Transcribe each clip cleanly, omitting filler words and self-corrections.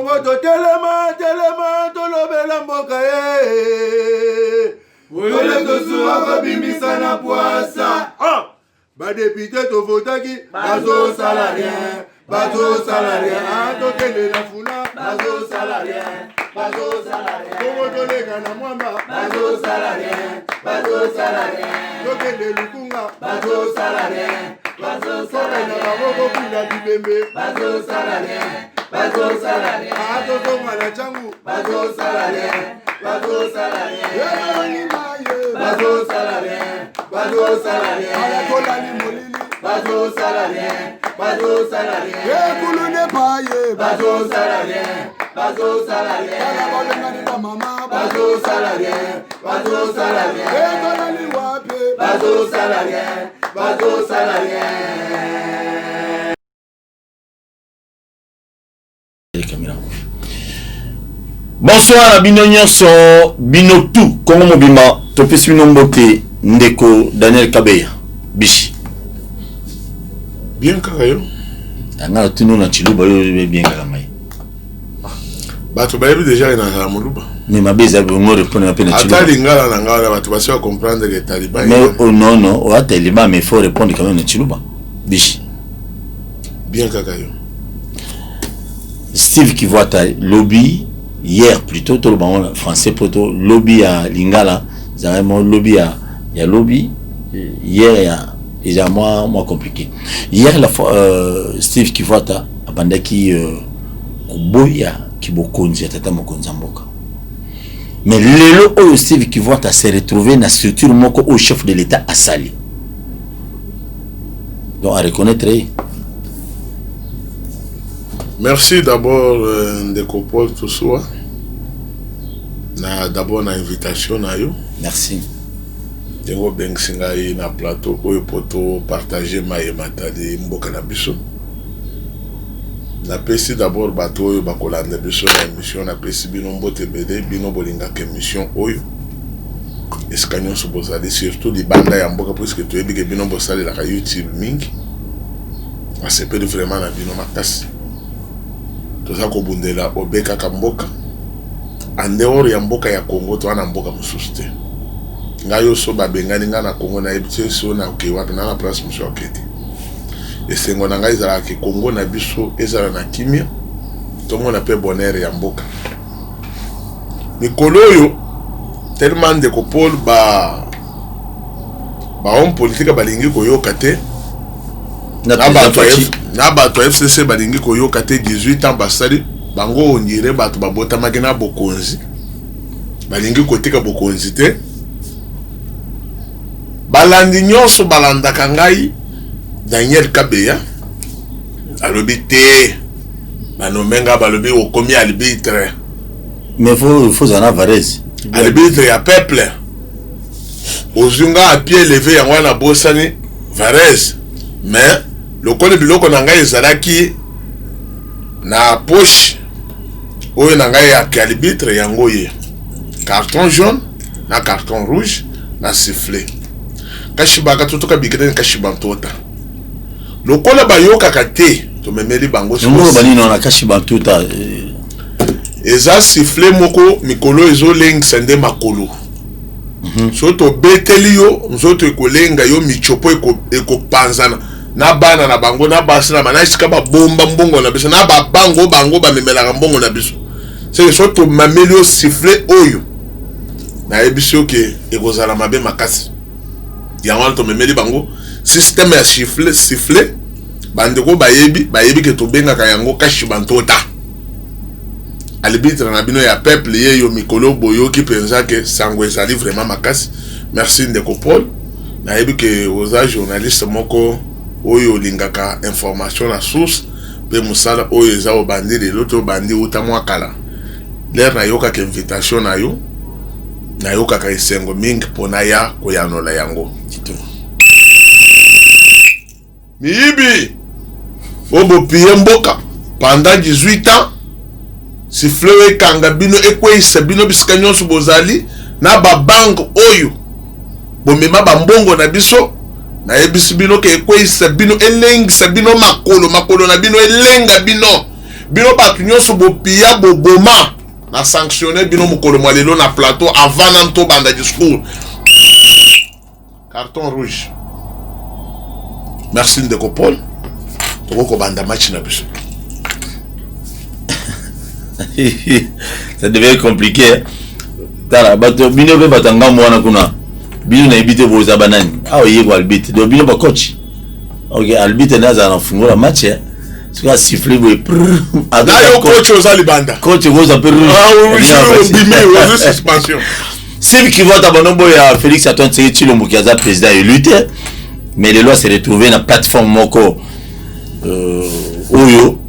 Moto telema tolobela mboka Ole tosuwa babimisa na poasa. Ba député to votaki bazo salarien. Tokende na funa bazo salarien. Kongo tolega na mwamba bazo salarien. Tokende lukunga bazo salarien. Soka na baboko pila bibembe bazo salarien. Atotonga na changu bazo salarien. Alakolani molili bazo salarien. Kulune paye bazo salarien. Alabalengani na mama bazo salarien. Kolani wape bazo salarien. Bonsoir à bino nyonso bino tout Congo mobima topesi bino mbote ndeko Daniel Kabeya bishi bien kakayo anga tino na chiluba yo bien kaka mai bato bayebi déjà ina na muluba mais mabeza bongo répondre pe na chiluba atali ngala na ngala bato basi va comprendre que Taliban mais oh non o Taliban mais faut répondre quand même na chiluba bishi bien kakayo Steve Kivuata lobby hier plutôt tout le monde français plutôt lobby à Lingala vraiment lobby à lobby hier il y a moins compliqué hier la fois Steve Kivuata abandaki kuboya kibokonzi tata mokonzi mboka mais lelo o Steve Kivuata s'est retrouvé na structure moko au chef de l'état asali donc à reconnaître. Merci d'abord de Paul Toussoua. D'abord na invitation na yo. Merci. Dengo bengsinga na plateau oyo poto partager maye matadi mboka na biso. Na pesi d'abord bato oyo bakolanda biso na émission na pesi bino mbote bede bino bolinga ke émission oyo. Eskanyo so bozali surtout di banda ya mboka puisque to yebi ke bino bosali la YouTube mingi. Asepeli vraiment na bino makasi. Toza ko bundela obeka kamboka andeor ya mboka ya Congo to ana mboka mususu te ngayo so babengani nga na Congo na ebitse so na ke wapi na place musu okete esengo na ngai za ke Congo na biso ezala na kimia to mona pe bonheur ya mboka mikolo yo tellement de Paul ba homme politique balingi ko yoka te na bato FCC balingi ko yoka te 18 ans basali bango ondire bato babota makina bokonzi balingi ko tika bokonzi te balandi nyonso balandaka ngai Daniel Kabeya alobi te banomenga balobi okomi arbitre mais faut en Varese arbitre ya peuple ozunga a pied levé ya wana bosani Varese mais le kone biloko na ngai ezalaki na poche oyo na ngai ya arbitre yango ye carton jaune na carton rouge na sifflet kashiba katotoka bikene kashiba ntota lokola bayoka kate to memeli bango so ngo bani na kashiba ntota eza sifflet moko mikolo ezo lengisa nde makolo so to beteli yo nzoto ekolenga yo michopo ekopanzana na bana na bango na basi na manashika ba bomba mbongo na biso na ba bango ba memela mbongo na biso c'est so to mamelio sifflet oyo na ebiso ke ekozala mabe makasi yango to memeli bango système ya sifflet bandeko bayebi ke to benga ka yango kashiba ntota arbitre na bino ya peuple ye yo mikolo boyo ki pensa ke sango ezali vraiment makasi. Merci ndeko Paul na yebi ke oza journaliste moko oyo lingaka information na source pe musala oyo eza obandi de l'autre bandi utamwa kala l'air na yoka ke invitation na yo na yoka ka isengo mingi pona ya koyanola yango tito miyibi obo piye mboka pendant 18 ans sifflet kanga bino ekweisa bino bisika nyonso bozali na ba bank oyo bomema ba mbongo na biso na ebisi bino ke ekweisa bino elengisa bino makolo na bino elenga bino bino batu nyonso bopia boboma na sanctionner bino mokolo lelo na plateau avant nan to banda discours. Carton rouge. Merci Ndeko Paul. Toko banda match na biso. Ça devient compliqué. Tala bato bino be batanga mwana kuna. Bino na ibite boza banani. Ah oye ko albite. Do bino ba coach. OK, albite naza na fungola match. Tu vas siffler boy. D'ailleurs coach ozali banda. Coach goza per. Ah oui, je bimé aux suspension. C'est qui vote abonombo ya Félix Antoine Tshisekedi Tshilombo qui a président élu. Mais les lois s'est retrouvé dans la plateforme moko Oyo.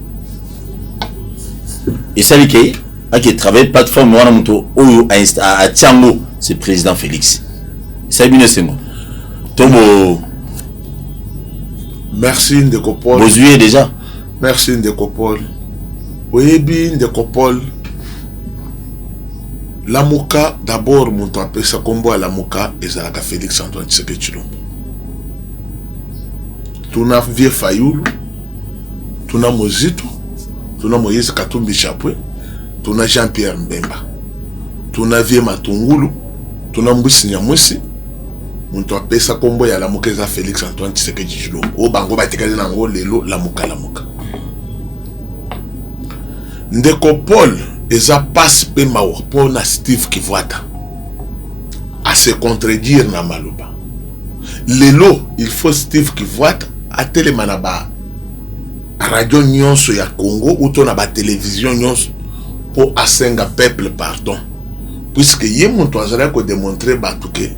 Et ça qui travaille plateforme wana muto Oyo à Tiango, c'est président Félix. Ça bien c'est moi. Tomo. Merci Ndeko Paul. Vous jouez déjà. Merci Ndeko Paul. Oyebi Ndeko Paul. Lamuka d'abord muto appelle ça combo à Lamuka et ça la Félix Antoine Tshisekedi Tshilombo. Tuna Vieux Fayoulou, tuna Mozito, tuna Moïse Katumbi Chapwe, tuna Jean-Pierre Mbemba, tuna Vieux Matungulu, tuna Mbousi Nyamwisi, muntu apesa kombo ya Lamuka eza Félix Antoine Tshisekedi Tshilombo. O bango batikali nango lelo Lamuka. Ndeko Paul eza passe pe mawa pona Steve Kivwata à se contredire na maloba. Lelo il faut Steve Kivwata a télémana ba radio nyonso ya Congo ou na ba télévision nyonso pour asenga peuple pardon, puisque ye muntu azala ko démontrer batuke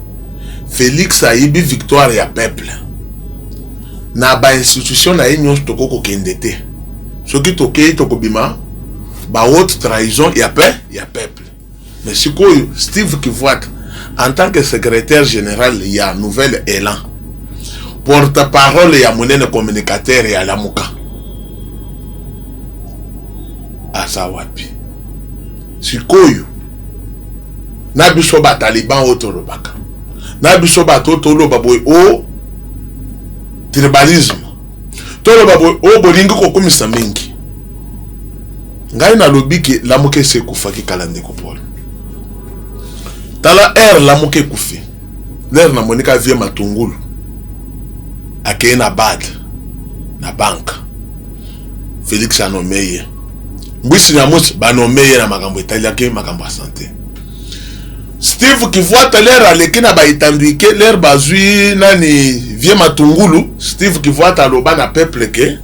Félix a yibi victoire ya peuple na ba institution na nyonso toko kendete soki toke toko bima ba haute trahison ya peuple. Mais si Steve Kivwata en tant que secrétaire général il y a Nouvel Élan, porte-parole ya monene communicateur ya Lamuka asawapi sikoyo na biso ba taliban otolobaka na biso ba totoloba boy o tribalisme toloba boy o bolingi kokomisa mingi ngai na lobiki Lamuka se kufaki kala Ndeko Paul tala Lamuka kufi na Monika Vieux Matungulu akeye na bad na banka Félix anomeye Mbwisi Nyamwisi banomeye na makambo italiake makambo ya santé. Steve Kivwata l'air aleki na baitandwike l'air bazui nani Vieux Matungulu. Steve Kivwata aloba na peuple ke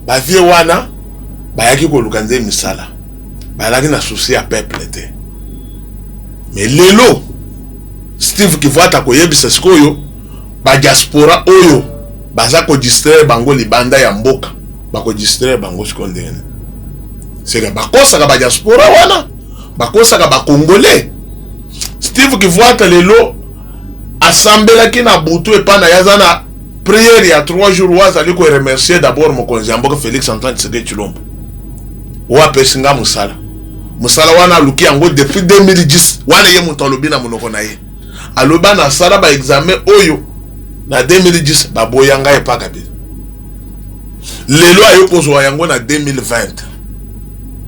ba vie wana bayaki koluka nze misala bayaki na souci ya peuple te. Mais lelo Steve Kivwata koyebisa sikoyo ba diaspora oyo baza ko distraire bango libanda ya mboka bako distraire bango sikondene seka bakosa ka ba diaspora wana bakosa ka ba congolais. Steve Kivwata lelo assemblée ki na butu epana yazana prière ya 3 jours wazali ko remercier d'abord mokonzi ya mboka Félix Antoine Tshisekedi Tshilombo wa pesinga musala wana luki yango depuis 2010 wana ye mutu alobi na monoko na ye aloba na sala ba examen oyo na 2010 baboyanga epaka bi lelo ayokozwa yango na 2020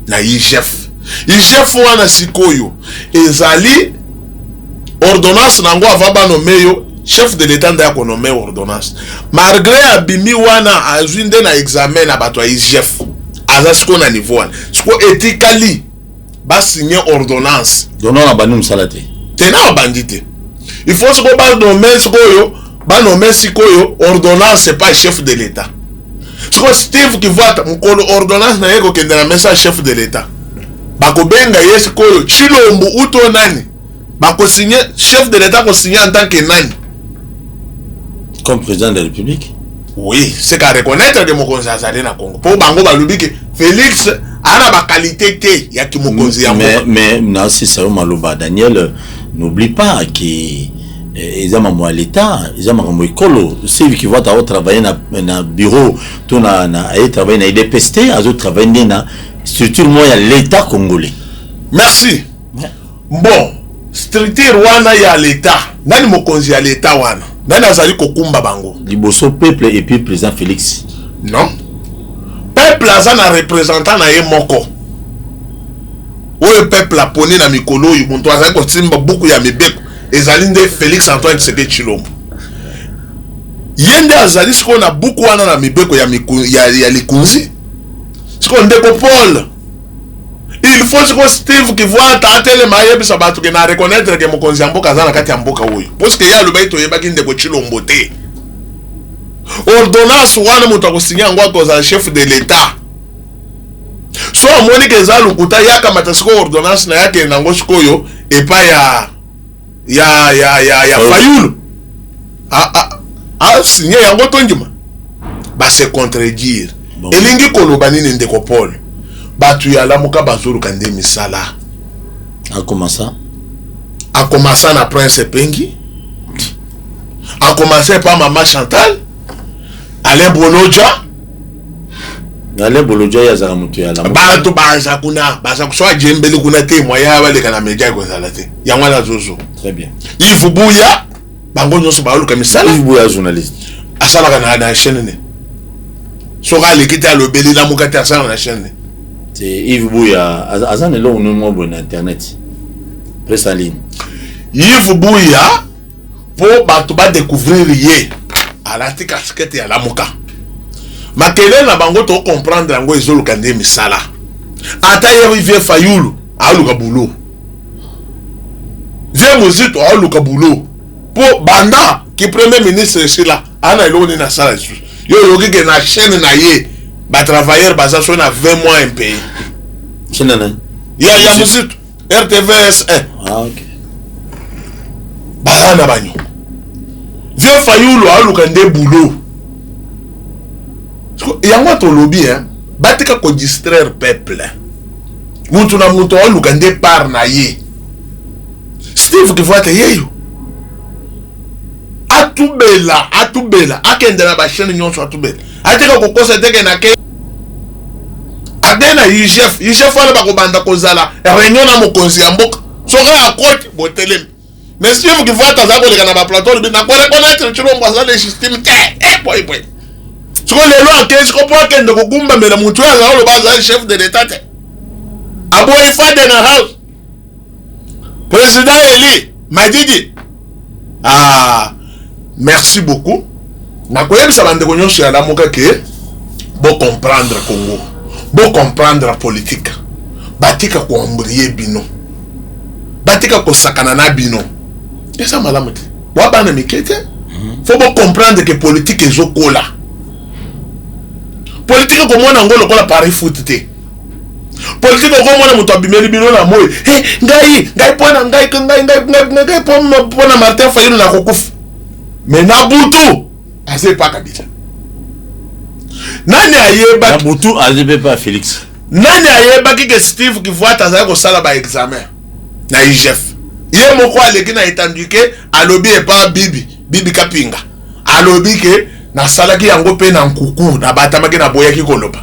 na IGF wana sikoyo ezali ordonnance nango avaba nomeyo chef de l'état nda ko nommer ordonnance malgré abimi wana azwinde na examen na bato IGF azasiko na niveau wana siko etikali ba signer ordonnance dono na banu msalate tena bandite il faut se ba nommer sikoyo ba nommer sikoyo ordonnance c'est pas chef de l'état siko Steve Kivwata mukolo ordonnance na yeko kende na message chef de l'état bako benga yesikoyo Tshilombo uto nani bako signer chef de l'état ko signer en tant que nani comme président de la République. Oui, c'est qu'à reconnaître que mokonzi azali na Congo pour bango balubi que Félix ana ba qualité te ya ki mokonzi ya mais na c'est ça maloba Daniel n'oublie pas que ils ont à l'état ils ont écolo c'est qui va travailler na bureau tout na travailler na IDPST azo travailler na structure moya l'état congolais. Merci. Bon, structure wana ya l'état nani mokonzi ya l'état wana nani azali kokumba bango liboso peuple et puis président Félix. Non, peuple peuple aza na représentant na ye moko oyo peuple aponi na mikolo oyo muntu azali kosimba buku ya mibeko ezali nde Félix Antoine Tshisekedi Tshilombo ye nde azali sikoyo na buku wana na mibeko ya likunzi sikoyo ndeko Paul il faut sikoyo Steve Kivwata atelema ayebisa bato ke na reconnaître ke mokonzi ya mboka aza na kati ya mboka oyo parce que ye alobaki toyebaki ndeko Tshilombo te ordonnance wana moto akosinya yango akozala chef de l'état so amoni ke eza lokuta yakamata sikoyo ordonnance na yake nango sikoyo epa ya Fayulu signé yango tondima base contredire elingi koloba nini ndeko Paul batu ya lamuka bazoluka nde misala a commencé na Prince Pengi a commencé par Maman Chantal Alain Bolodja ya zala mutu ya lamuka batu baza kuna baza kuswa jembeli kuna te moya baleka na media ko zala te yango na zozo très bien Yves Bouya bango nyonso baluka misala Yves Bouya journaliste asala na chaîne ne soka lekita lobeli lamuka te asala na chaîne c'est Yves Bouya azan le on mo bon internet presse en ligne Yves Bouya pour batu ba découvrir ye alati casquette ya lamuka makele na bango to comprendre yango ezoluka nde misala ata ye vie Fayulu aluka boulot vie Mozito aluka boulot pour banda ki premier ministre sila ana eloni na sala yo yoki ke na chaîne na ye ba travailleur baza so na 20 mois impayé chaîne na ya Mozito RTVS ok baza na banyo vie Fayulu aluka nde boulot yango tolobi batika ko distraire peuple mutu na mutu aluka nde par na ye Steve Kivwata yeyo atubela akende na ba chaîne nyonso atubela atika ko kosa teke na ke adena IGF wala bakobanda kozala réunion na mokonzi ya mboka soka akoti botelemi mais Steve Kivwata za koleka na ba plateau bi na ko reconnaître Tshilombo aza légitime te boy siko lelo akesi ko po kende ko gumba mela mutu ya ngalo baza chef de l'état te aboy fade na house président Eli Madidi merci beaucoup na koyebisa bandeko nyonso ya lamuka ke bo comprendre Congo bo comprendre politique batika ko embrier bino batika ko sakana na bino esa malamu te wa bana mikete faut bo comprendre que politique ezokola politique ko mona ngolo kola pari foot te politique ko mona muto abimeli bino na moyo ngai pona Martin Fayulu na kokufa mais na butu ase pa kabila nani ayeba na butu azebe pa Félix nani ayeba ki Steve Kivwata azali ko sala ba examen na IGF ye moko aleki na etanduke alobi epa bibi Kapinga alobi ke na salaki yango pe na nkuku na batamaki na boyaki koloba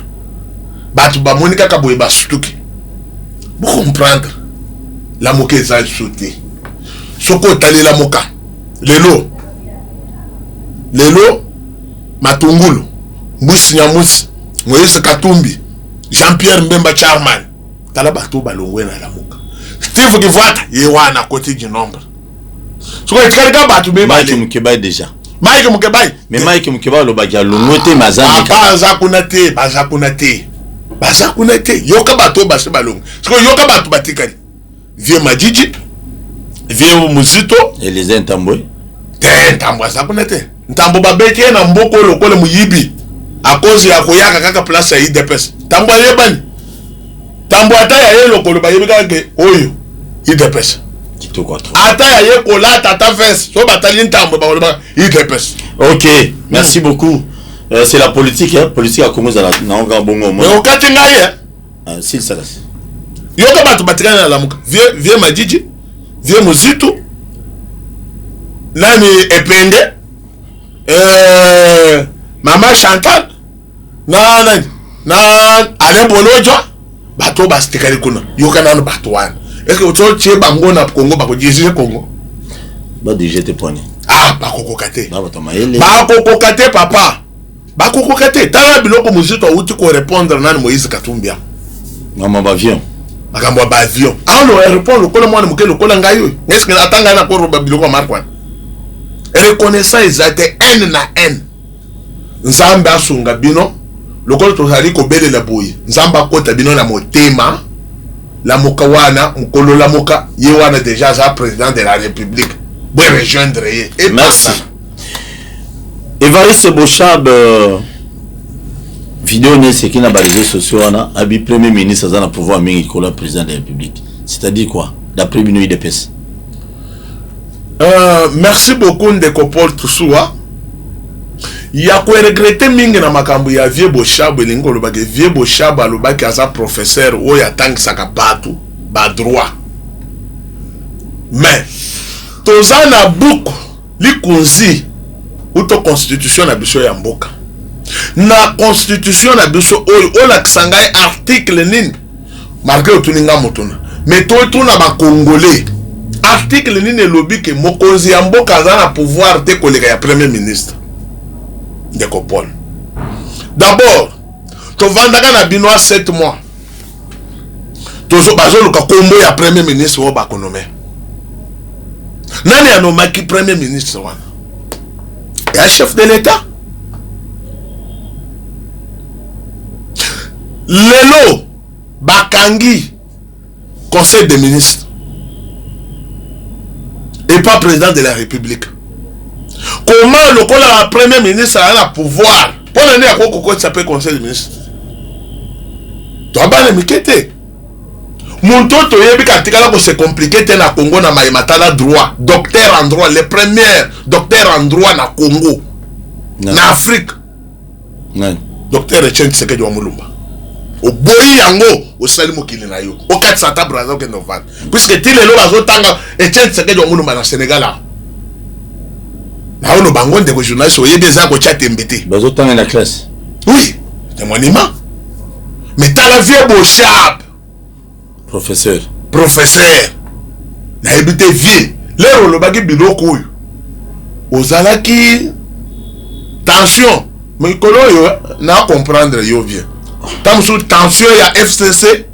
batu bamoni kaka boye basutuki bo comprendre la moka eza sauté soko otali la moka lelo Matungulu Mbusi Nyamusi Moïse Katumbi Jean-Pierre Mbemba Charman tala bato balongwe na la moka Steve Kivwata ye wana côté du nombre soko ekalika bato be Mike Mukeba déjà Mike Mukeba mais Mike Mukeba lo bakia longote mazami baza kuna te yoka bato base balongo soko yoka bato batikali vie Madidi vie Muzito et les Ntambwe Ntambwe za kuna te Ntambo babeke na mboko lokole muyibi akozi ya koyaka kaka place ya IDPS Tambo yebani Tambo ata ya ye lokolo bayebi kaka oyo IDPS kitoko trop ata ya ye kola tata vest so batali Ntambo ba IDPS. OK, merci beaucoup. C'est la politique politique à Congo za na onga bongo mo. Mais okati ngai s'il salas. Yoka batu batikana na lamuka. Vie Madidi, vie Muzito. Nani Epende Maman Chantal na Alain Bolodja bato bastikali kuna yoka nanu bato wana est-ce que oto tie bango na Congo bako dirige Congo ba dirige te poni bako kokate ba bato maele bako kokate papa bakokoka te tala biloko mozito auti ko répondre nani Moïse Katumbi maman bavion makambo ya bavion alo répondre lokola mwana moke lokola ngai oyo est-ce que atanga na ko roba biloko markwan reconnaissant ezate n na n nzambe asunga bino lokola tozali kobelela boye nzambe akota bino na motema la moka wana mokolo la moka ye wana déjà za président de la république bo rejoindre ye et merci Évariste Bochab vidéo ne c'est qui n'a pas les réseaux sociaux wana abi premier ministre za na pouvoir mingi ko la président de la république c'est-à-dire quoi d'après bino IDPS merci beaucoup Ndeko Paul Toussoua ya ko regretter mingi na makambo ya Vieux Bochab elingo lobaki Vieux Bochab alobaki asa professeur o ya tangisaka batu ba droit mais tozana buku likunzi uto constitution na biso ya mboka na constitution na biso oyo olakisanga article nini marqué otuninga motuna mais to tuna ba congolais article nini elobi ke mokonzi ya mboka aza na pouvoir te koleka ya premier ministre Ndeko Paul. D'abord tovandaka na bino 7 mois tozo bazoluka kombo ya premier ministre o bakonome nani anomaki premier ministre wana ya chef de l'état lelo bakangi conseil des ministres et pas président de la république. Comment le la premier ministre a le pouvoir pour l'année à quoi s'appelle conseil des ministres? Tu as pas le mon toto c'est compliqué na Congo na matala droit docteur en droit les premiers docteurs en droit na Congo na Afrique docteur Etienne Tshisekedi wa Mulumba au boyi yango au sali mokili na yo au 4 sata brazo ke novan puisque tile lo bazo tanga Etienne Tshisekedi wa Mulumba na Sénégal là na ono bango ndeko journaliste oye déjà ko chat mbete bazo tanga na classe oui c'est monument mais tala Vieux Bochab professeur na ebité vie lero lo baki biloko oyo ozalaki tension mais kolo yo na comprendre yo bien tam sous tension ya FCC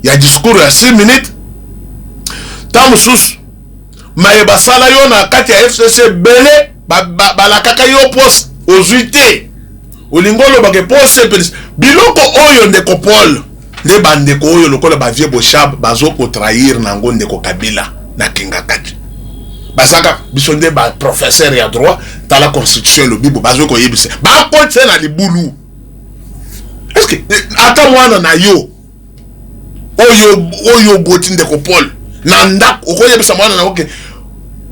ya discours ya 6 minutes tam sous maye basala yo na kati ya FCC belé la kaka yo poste ozuité olingolo bake poste biloko oyo Ndeko Paul les bandeko oyo lokola ba Vieux Bochab bazo ko trahir na ngonde ko Kabila na Kingakati basaka bisonde ba professeur ya droit ta la constitution le bibo bazo ko yebise ba konte na libulu est-ce que ata mwana na yo oyo boti Ndeko Paul na ndako oko yebisa mwana na oke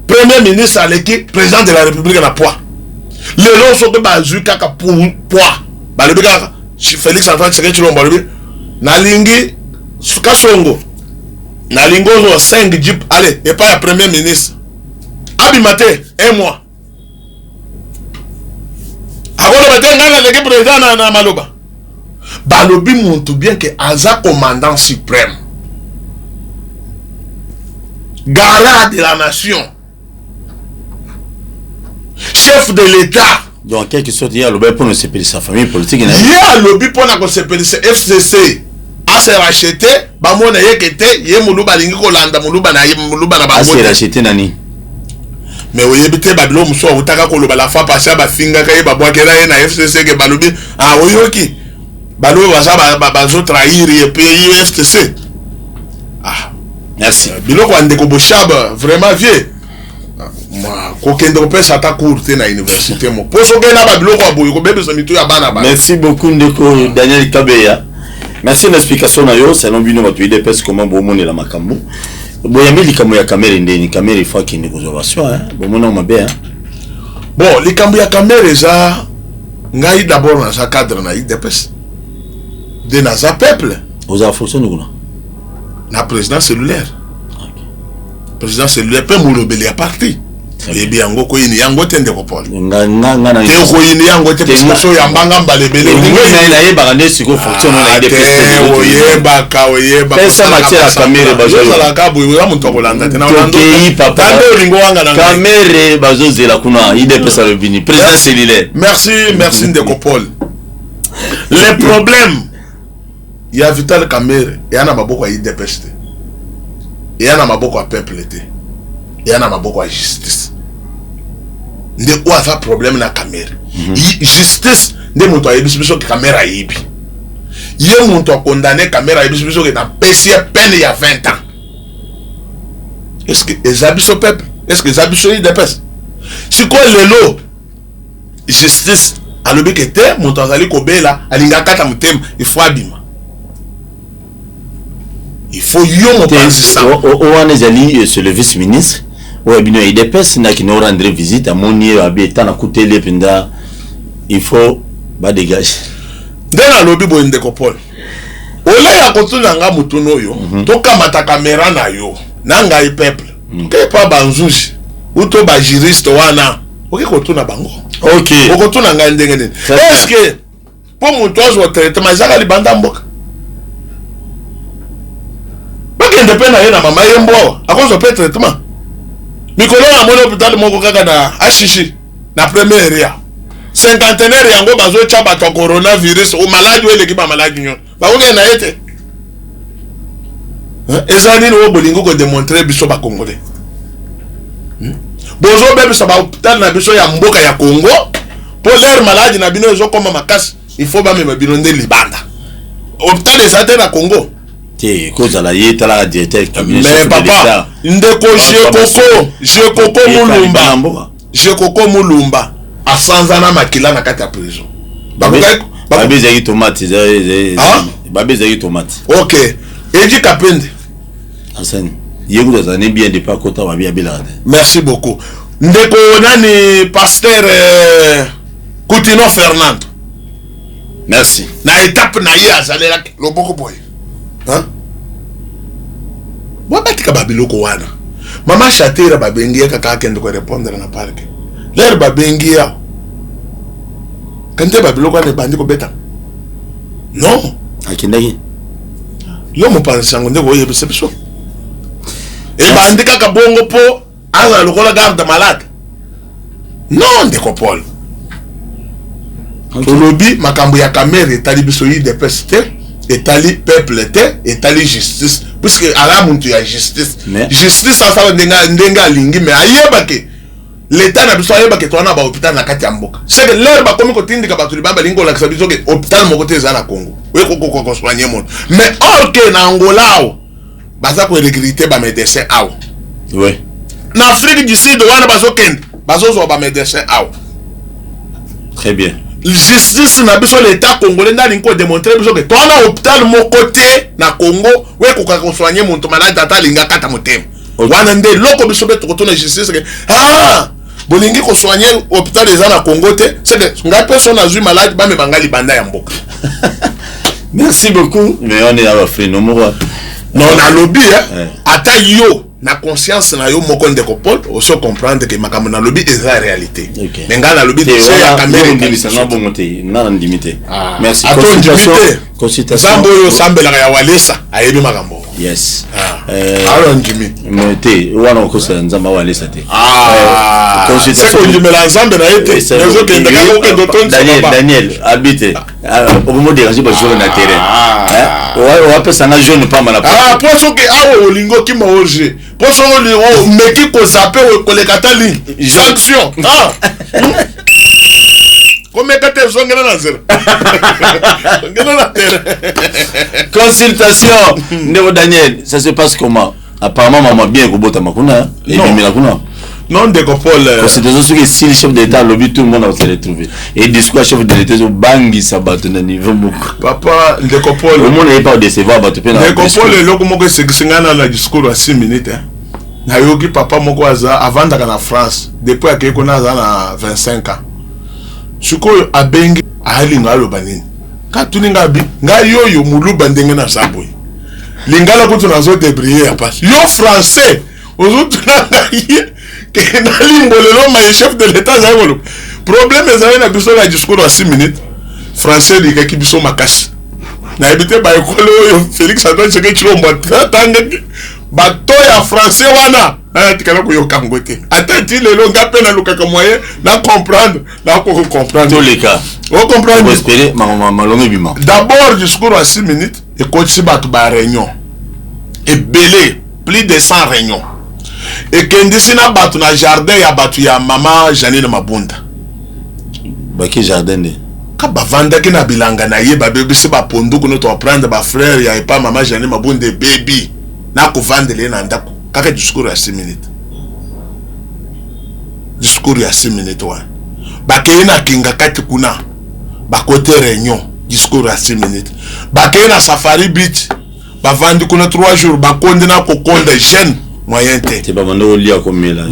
premier ministre aleki président de la république na poids le lo so ke bazu kaka poids ba le bika Félix Antoine Tshisekedi Tshilombo le nalingi Kasongo nalingo 5 jeep allez et pas le premier ministre abimate 1 mois avant de mettre ngana le président na maloba balobi montre bien que aza commandant suprême garant de la nation chef de l'état. Donc quelque chose il y a lobby pour ne séparer sa famille politique. Il y a lobby pour ne séparer FCC. A se racheté, ba mona yekete, ye muluba lingi ko landa muluba na ba. A se racheté nani. Mais oyebite babilo muso utaka ko loba la fa passer ba finga ka ye ba bwakela ye na FCC ke balobi ah oyoki. Balo ba zo trahir ye pays FCC. Ah, merci. Biloko Ndeko Bochab vraiment vieux. Moi, kokendo pesa ta courte na université mo. Poso ke na ba biloko aboyo ko bebe so mitu ya bana ba. Merci beaucoup Ndeko Daniel Kabeya. Merci l'explication na yo, selon bino batu IDPS comment bomone la makambo. Boyambi likambo ya kamera ndeni, kamera il faut qu'il y ait une observation hein. Bomona mabe hein. Bon, likambo ya kamera za ngai d'abord na sa cadre na IDPS. De na za peuple. Aux fonctionne kuna. Na président cellulaire. OK. Président cellulaire peut moulobeli à parti. ebi yango ko yini yango tende ko pole nga na te ko yini yango te parce que so yambanga mbalebele ndinga na ye ba ne siko fonction na ide peste oyeba pesa matière à caméra bazo la ka boyo ya muntu kolanda te na olando papa ringo wanga na caméra bazo zela kuna ide pesa le bini président cellulaire merci ndeko Paul. Le problème il y a Vital Kamerhe et yana maboko ya ide peste et yana maboko ya peuple te et yana maboko ya justice nde o afa problème na Kamerhe justice nde muntu ayebi biso ke Kamerhe ayebi ye muntu condamné Kamerhe ayebi biso ke na pesi peine ya 20 ans. Est-ce que ezabiso peuple est-ce que ezabiso ide peste siko lelo justice alobi ke te muntu azali kobela alinga kata mutema il faut abima il faut yo mo penser ça on ezali c'est le vice-ministre ouais bino IDPS na qui nous rendre visite à moni abeta na kutele pinda il faut ba dégager ndena lobi bo ndeko Paul ole ya kotuna nga mutuno yo to kamata kamera na yo na nga peuple ke pa banzuji uto ba juriste wana oke kotuna bango OK okotuna nga ndenge nini est-ce que pour mutu ozo traitement zaka libanda mboka bakende pe na ye na mama ye mbo akozo pe traitement mikolo na mona hôpital moko kaka na ashishi na première area cinquantenaire yango bazo chaba to coronavirus o maladi wele ki ba maladi nyon ba ko na yete ezali no bolingo ko démontrer biso ba congolais bozo bebe sa ba hôpital na biso ya mboka ya Congo pour l'air maladi na bino ezo koma makasi il faut ba mema bino nde libanda hôpital ezate na Congo te ko zala yeta la directeur cabinet mais papa ndeko Jekoko Mulumba asanzana makila na kati ya prison babezaki tomate babezaki tomate OK Eji Kapende Hassan yego za ne bien de pas kota wa bien bilade merci beaucoup ndeko nani pasteur Coutinho Fernando merci na étape na ye azalela loboko boy hein wabatika babiloko wana mama Shatira babengia kaka akende ko répondre na parke l'air babengia kante babiloko wana bandi ko beta non akindaki yo mo pansango ndeko yebise biso e bandi kaka bongo po ala lokola garde malade non ndeko Paul tolobi makambo ya Kamerhe etali biso ide peste etali peuple te etali justice puisque ala muntu ya justice justice asala ndenga lingi mais ayeba ke l'état na biso ayeba ke tona ba hôpital na kati ya mboka c'est que l'air ba komi ko tindika ba tuli bamba lingo la biso ke hôpital moko te za na Congo we ko soigner mon mais or que na Angola baza ko recruter ba médecin aw oui na Afrique du Sud wana bazo kende bazo zo ba médecin aw très bien justice na biso l'état congolais ndali ko démontrer biso que tona hôpital moko te na Congo we ko soigner muntu malade tata linga kata motema wana nde loko biso beto ko tona justice ke bolingi ko soigner hôpital eza na Congo te c'est que nga personne a eu malade ba me bangali banda ya mboka merci beaucoup mais on est à l'offre no mo non na lobby ata yo na conscience na yo moko ndeko Paul aussi comprendre que makambo na lobby est la réalité mais nga na lobby c'est ya Kamerhe na bongo te na ndimité merci consultation sambo yo sambela ya walesa ayebi makambo yes alors ndimi te wana ko sa nzamba walesa te consultation c'est que la nzamba na ete nezo ke ndaka ko doton Daniel habite au moment de ranger ba jouer na terrain wa pesa na jeune pas mal poso ke awo olingo ki maoje poso o meki ko zape ko le katali sanction comme kate zongena na zero ngena na terrain consultation ndeko Daniel ça se passe comment apparemment maman bien ko bota makuna et bimela kuna non ndeko Paul c'est des choses que si le chef d'état lobby tout le monde va se retrouver et discours chef de l'état bangi sabato na niveau beaucoup papa ndeko Paul le monde n'est pas décevoir bato pe na ndeko Paul loko moko sekisingana na discours à 6 minutes na yoki papa moko aza avandaka na France depuis akeko na za na 25 ans sikoyo abengi alinga aloba nini katuninga bi nga yoyo muluba ndenge na saboy lingala kutu nazo débrier ya passe yo français ozotuna que nalimbolelo ma chef de l'état zangolo problème ezali na biso na discours à 6 minutes français dika ki biso makasi na habité ba ekolo yo Félix Antoine Tshisekedi tanga bato ya français wana tikala ko yoka ngote atati lelo ngape na lukaka moyen na comprendre na ko comprendre tous les cas on comprend espérer malongo bima d'abord discours à 6 minutes et continue bato ba réunion et belé plus de 100 réunions et kendisi na bato na jardin ya bato ya mama Janine Mabunda baki jardin de ka bavandaki na bilanga na ye babebisi baponduku no to prendre ba frère ya epa mama Janine Mabunda baby na kovandele na ndako kaka discours ya 6 minutes discours ya 6 minutes wa bakeye na kinga kati kuna bakote réunion discours ya 6 minutes bakeye na Safari Beach bavandi kuna 3 jours bakonde na kokonda jeune moyen te ba bando lia komela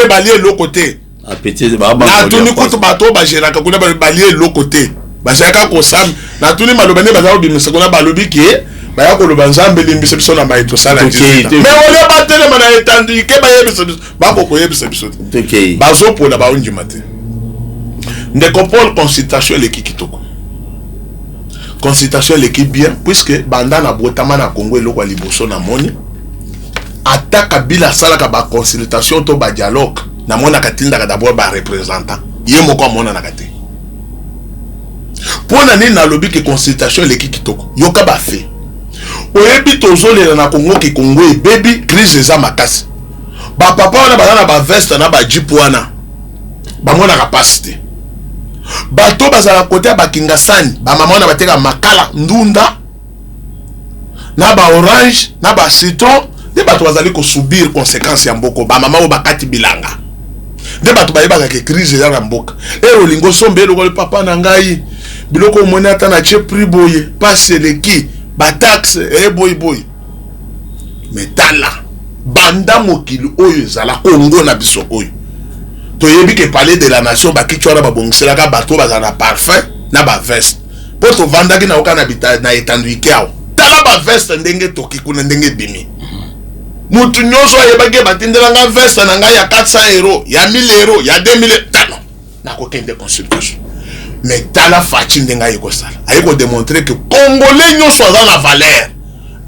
balie le côté appétit ba ba na tuni kutu bato ba gera ka kuna balie le côté ba shaka ko sam na tuni maloba ne bazao bimisa kuna balobi ki ba ya ko loba nzambe limbisa biso na maito sala mais ole ba tele mana etandu ke ba yebisa biso ba ko yebisa biso okay bazo pona ba onji mate ndeko Paul consultation l'équipe kitoko consultation l'équipe bien puisque banda na botama na Congo eloko liboso na moni ataka bila sala ka ba consultation to ba dialogue na mona katinda ka d'abord ba représentant ye moko mona na kate pona ni na lobby ke consultation l'équipe kitoko yoka ba fait oyebi tozolela na Congo ki Congo e baby crise za makasi ba papa wana bazana ba veste na ba jeep wana ba mona capacité bato bazala côté ba kingasani ba mama wana bateka makala ndunda na ba orange na ba citron de bato bazali ko subir conséquences ya mboko ba mama o bakati bilanga de bato bayeba ke crise ya mboka e olingo sombe lo papa na ngai biloko moni ata na che prix boye passe leki ba taxe e boy metala banda mokili oyo zala Congo na biso oyo to yebi ke parler de la nation ba kichora ba bongisela ka bato bazana parfum na ba veste poto vanda ki na okana bita na etandu ikao tala ba veste ndenge toki kuna ndenge bimi mutu nyoso yebage batindela nga veste na nga ya 400 euros ya 1000 euros ya 2000 tano na ko kende consultation mais tala fachi ndenga yeko sala ayeko démontrer que congolais nyoso za la valeur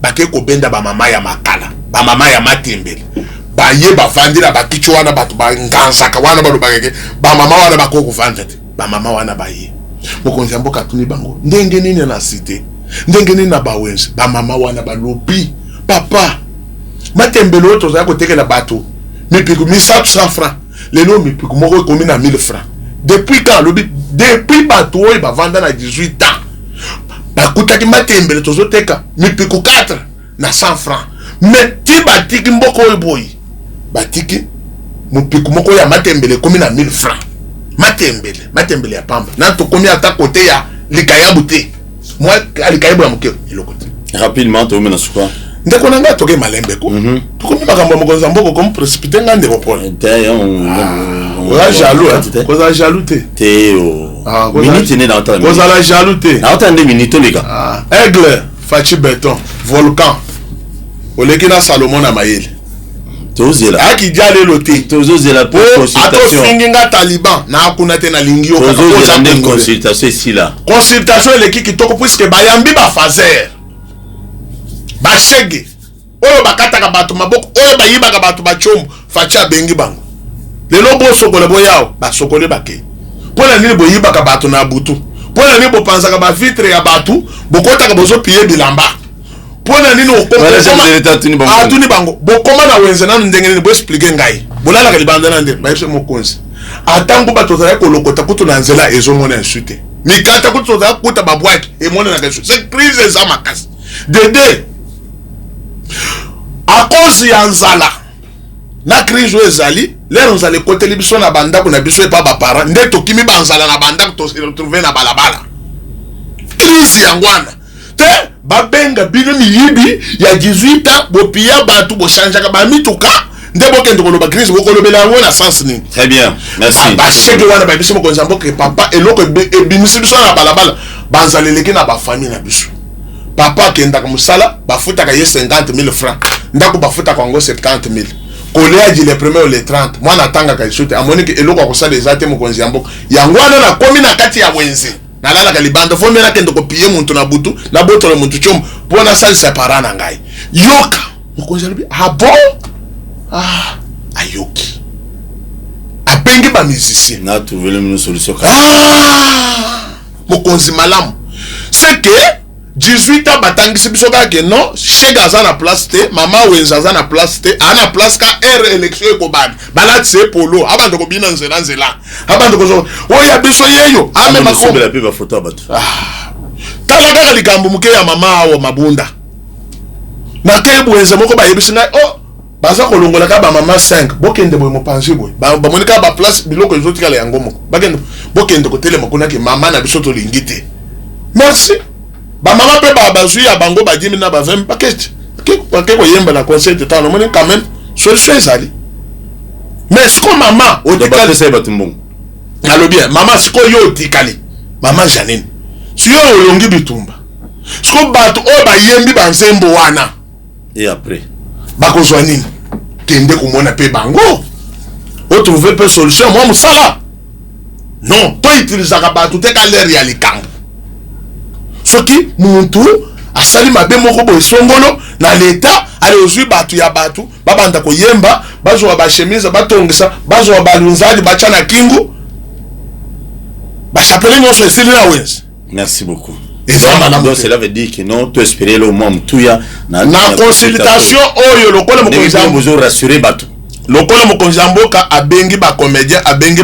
bake ko benda ba mama ya makala ba mama ya matembele ba ye ba vandira ba kichwana batu ba nganzaka wana ba lobake ba mama wana ba ko kuvanda te ba mama wana ba ye mokonzi mboka tuni bango ndenge nini na cité ndenge nini na bawenzi ba mama wana ba lobi papa matembele oto za ko tekela bato mipiku 1700 francs lelo mipiku moko komi na 1000 francs depuis quand lobi depuis bato oyo ba vanda na 18 ans ba kutaki matembele tozo teka mipiku 4 na 100 francs mais ti batiki mboko oyo boy batiki mupiku moko ya matembele komi na 1000 francs matembele ya pamba na to komi ata côté ya likayabu te moi likayabu ya mokeo eloko te rapidement to mena suka ndeko nanga toke malembe ko to komi makambo mokonza mboko comme précipité ngande ko pole oza jaloux koza jaloux te minute ne na otala koza la jaloux te na otala nde minute leka aigle fachi beton volcan oleki na Salomon na mayele tozela aki jale lote tozela pour consultation ato taliban na akuna te na lingio tozela nde consultation ici là consultation eleki kitoko puisque bayambi ba fazer basege oyo bakataka bato maboko oyo bayibaka bato bachombo fachi abengi bango lelo bosokola boyao basokole bake pona nini boyibaka bato na butu pona nini bopanzaka ba vitre ya bato bokotaka bozo piye bilamba pona nini atuni bango bokoma na wenze nanu ndenge nini bo expliquer ngai bolala ka libanda na ndenge bayese mokonzi atangu bato za ko lokota kutu na nzela ezo mona insulte mikata kutu za kuta babwaki e mona na kaso c'est crise za makasi dede a cause ya nzala na crise ezali lero nzala koteli biso na banda na biso pa ba parents nde tokimi banzala na banda to se retrouver na balabala crise ya ngwana te babenga bino miyibi ya 18 ans bopia batu bo changeaka ba mituka nde bokende koloba crise bokolobela yango na sens ni très bien merci ba cheke wana ba biso mokonza mboke papa eloko ebimisi biso na balabala banzala leki na ba famille na biso papa kenda ka musala bafutaka ye 50,000 francs ndako bafutaka ngo 70,000 collège le premier ou le 30 moi natanga ka shote amoni ke eloko ko sala ezate mo konzi yambo yangwana na komi na kati ya wenze na lala ka libanda fo mena kende ko piye muntu na butu na botolo muntu chom pona sala separana ngai yoka mo konzi alibi ayoki apengi ba musicien na trouver une solution mo konzi malamu c'est que 18 ans batangisi biso kaka non chega aza na place te mama wenza aza na place te ana place ka élection ekobana balati se polo abanda kobina nzela abanda kozo oya biso yeyo ame makombe la pe ba photo abatu tala kaka likambo muke ya mama awo mabunda na ke bwenza moko ba yebisi ngai baza kolongola ka ba mama 5 bokende boy mo panzi boy ba monika ba place biloko ezotikala yango moko bakende bokende ko telema kuna ke mama na biso to lingite merci ba mama pe ba bazui ya bango ba 10 na ba 20 paquet ke ko yemba na concert tano moni quand même solution ezali mais siko mama otikali c'est batumbong alo bien mama siko yo otikali mama Janine si yo olongi bitumba siko bato o ba yembi ba nzembo wana et après bakozwa nini kende komona pe bango o trouver pe solution moi musala non to utilisaka bato te ka l'air ya likambo soki muntu asali mabe moko boye songolo na leta ale ozwi batu ya batu babanda koyemba bazwa ba chemise batongisa bazwa balunzali bacha na kingu bachapele nyonso esili na wenzi. Merci beaucoup. Donc cela veut dire que non, tu espérais le moment tout ya na consultation oyo lokola mokonzi vous rassurer batu lokola mokonzi mboka abengi ba comédien abengi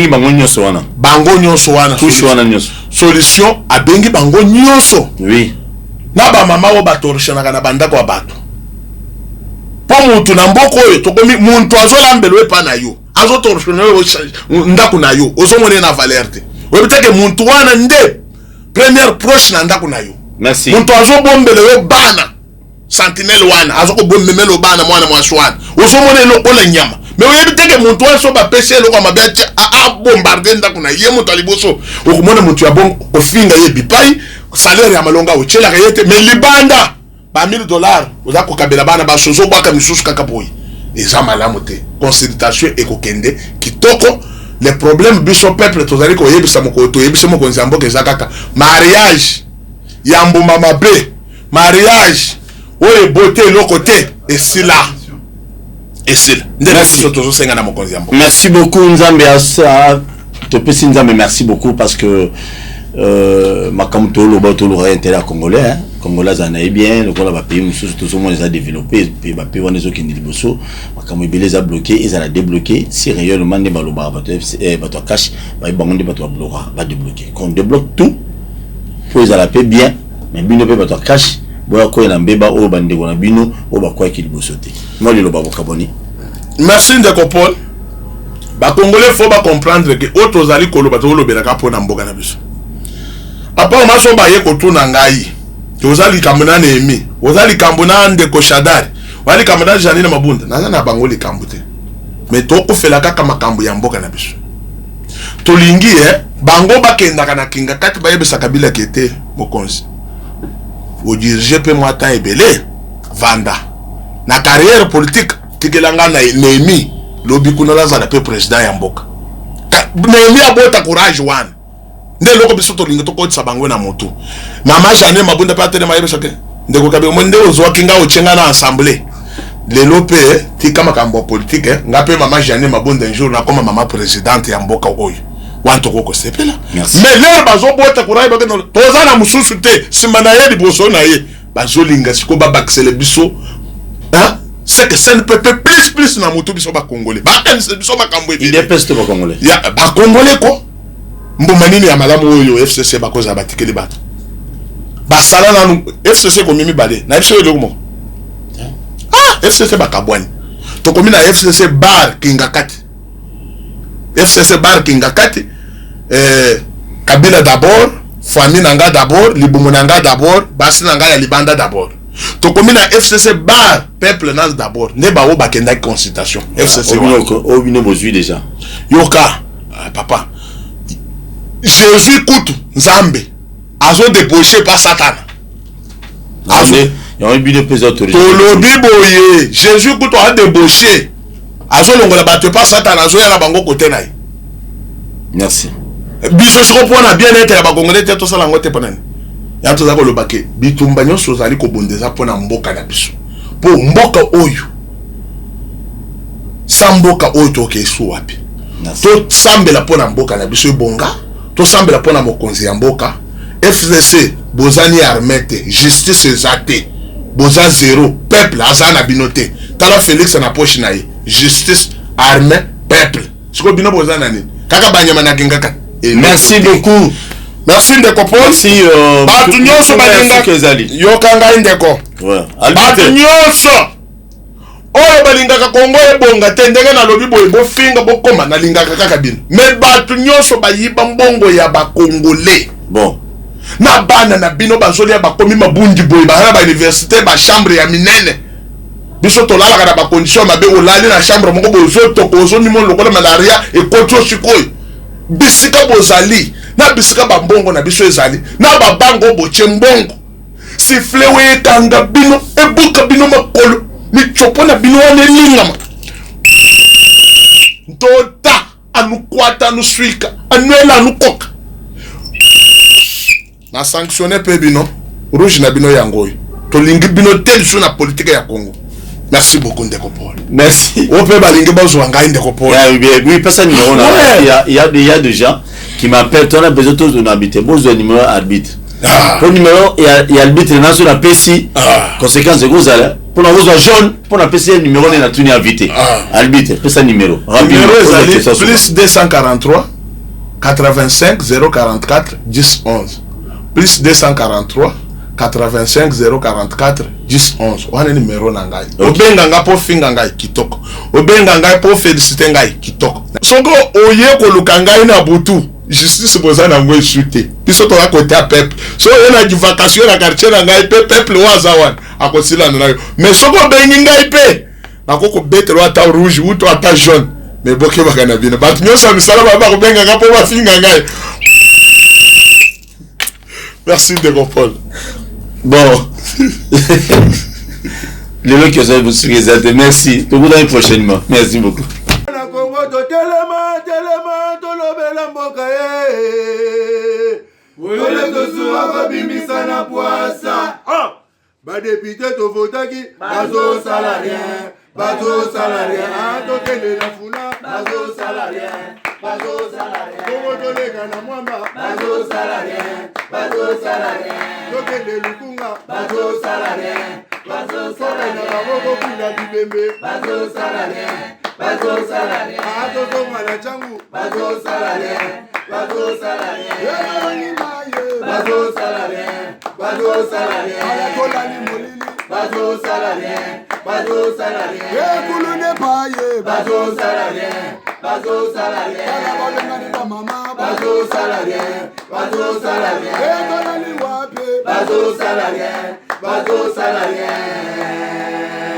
bango nyonso wana touche wana nyonso solution abengi bango nyonso oui na ba mama o batorishana na bandako bato po mutu na mboko oyo tokomi muntu azolambelo epa na yo azotorishana ndako na yo ozomone na valeur te webiteke muntu wana nde première proche na ndako na yo. Merci. Muntu azobombele yo bana sentinelle wana azokobombemelo bana mwana mwaswana ozomone lokola nyama mais webiteke muntu waso ba pese lokwa mabiacha a bombarder ndako na ye muntu aliboso okumona muntu ya bon ofinga ye bipai salaire ya malonga ochela ka yete mais libanda ba $1000 ozako kabela bana ba sozo baka misusu kaka boy eza malamu te consultation ekokende kitoko les problèmes biso peuple tozali ko yebisa mokoto yebisa mokonzi mboka ezakaka mariage ya mbuma mabe mariage oye beauté lokote esila ndela tozo senga na mokonzi mboka. Merci beaucoup Nzambe asa te pesi Nzambe merci beaucoup parce que makamto lo bato lo intérêt congolais hein congolais en est bien le kola ba pays mususu tout le monde les a développé puis ba pays wana zo kindi liboso makambo ebele za bloqué ils a débloqué si réellement ne baloba bato cash ba bango bato bloquer ba débloquer qu'on débloque tout pour ils a la paix bien mais bino pe bato cash boya ko na mbeba o bande ko na bino o ba kwa ki liboso te moi le loba bokaboni. Merci ndeko Paul. Ba congolais faut ba comprendre que autres ali ko lo bato lo belaka po na mboka na biso apa maso ba ye ko tuna ngai ozali kambona na emi ozali kambona ndeko Shadari wali kambona Janine Mabunda na bango likambo te mais to ko fela kaka makambo ya mboka na biso tolingi bango bakenda kana kinga kati ba yebisa kabila kete mokonzi o dirige pe mwata ebele vanda na carrière politique tikelanga na Nehemi lobi kuna lazala pe président ya mboka Nehemi abota courage wana nde loko biso to linga to ko tsabango na moto mama Janine Mabunda pa tele mayebe soke ndeko kabe monde ozwa kinga ochenga na assemblée lelo pe ti kama kambo politique ngape mama Janine Mabunda un jour na koma mama présidente ya mboka oyo wanto koko sepela mais lelo bazo bota courage ba keno toza na mususu te simana ye liboso na ye bazo linga siko ba baxele biso hein c'est que ça ne peut plus na moto biso ba congolais ba kanisa biso ba kambo il est peste ba congolais ya ba congolais ko mbuma nini ya malamu oyo FCC bakoza batikeli bato basala na FCC ko mimi bale na biso yo mo FCC bakabwani to komi na FCC bar kingakati Kabila d'abord famille nanga d'abord libumu nanga d'abord basi nanga ya libanda d'abord to komi na FCC bar peuple nas d'abord ne ba o bakenda consultation FCC o bino bozui déjà yoka papa Jésus kutu Nzambe azo débauché par Satan Il y a un but de peso autorisé. Tolobi boye, Jésus kuto a débauché. Azo longola bato pas Satan azo ya la bango côté naï. Merci. Biso soko pona bien être ya bakongolais te to sala ngote pona. Ya to za ko lobake, bitumba nyonso zali ko bondeza pona mboka na biso. Po mboka oyo. Samboka oyo to ke su wapi. To sambela pona mboka na biso bonga, to sambela pona mokonzi ya mboka. FCC bozani armete, justice ezate. Boza zéro, peuple azana binote. Tala Félix na poche na ye. Justice, armée, peuple. Siko bino bozana ni. Kaka banyama na gengaka. Merci beaucoup. Merci Ndeko Paul. Merci. Batu nyonso balinga. Yokanga Ndeko. Ouais. Batu nyonso. Oyo balingaka Kongo ebonga te ndenge na lobi boye bo finga bo koma na lingaka kaka bino. Mais batu nyonso bayiba mbongo ya ba Congolais. Bon. Na bana na bino bazoli ya bakomi mabundi boye ba ba université ba chambre ya minene. Biso tolala kana ba condition mabe olali na chambre moko bozo tokozo ni mon lokola malaria e kotio sikoy. Bisika bozali na bisika ba mbongo na biso ezali na ba bango boche mbongo. Sifle we tanga bino e buka bino makolo ni chopo na bino wane lingama. Tota anukwata anusuika anuela anukoka. Na sanctionner pe bino rouge na bino yangoy to lingi bino tel sur la politique ya Congo. Merci beaucoup Ndeko Paul. Merci. On peut balingi bazwa ngai Ndeko Paul. Oui, personne numéro là. Il y a des gens qui m'appellent, on a besoin de ton habiter. Besoin de numéro arbitre. Pour numéro et arbitre na sur la PC. Conséquence de vous allez pour la rose jaune pour la PC numéro na tuni invité. Arbitre, personne numéro. Numéro plus 243 85 044 10 11. Plus 243 85 044 10 11. Wana numéro na ngai. Obenga nga po finga ngai kitoko. Obenga ngai po féliciter ngai kitoko. Soko oye ko luka ngai na butu. Justice bozana ngwe shooter. Biso to côté a peuple. So yena di vacation na quartier na ngai peuple wazawan. Akosila na yo. Mais soko bengi ngai pe. Nakoko betro ata rouge ou to ata jaune. Mais boke bakana bino. Bat nyosa misala ba ko benga nga po ba finga ngai. Merci Ndeko Paul. Bon. Les mecs que vous suivez, merci. Tout le monde prochainement. Merci beaucoup. Badépité to votaki bazo salarien bazo salarien tokende na funa bazo salarien Kongo tolega na mwamba bazo salarien tokende lukunga bazo salarien na baboko kuna bibembe bazo salarien atozonga na changu bazo salarien ayatolali molili bazo salarien ekulune paye bazo salarien ala balengani na mama bazo salarien etolali wape bazo salarien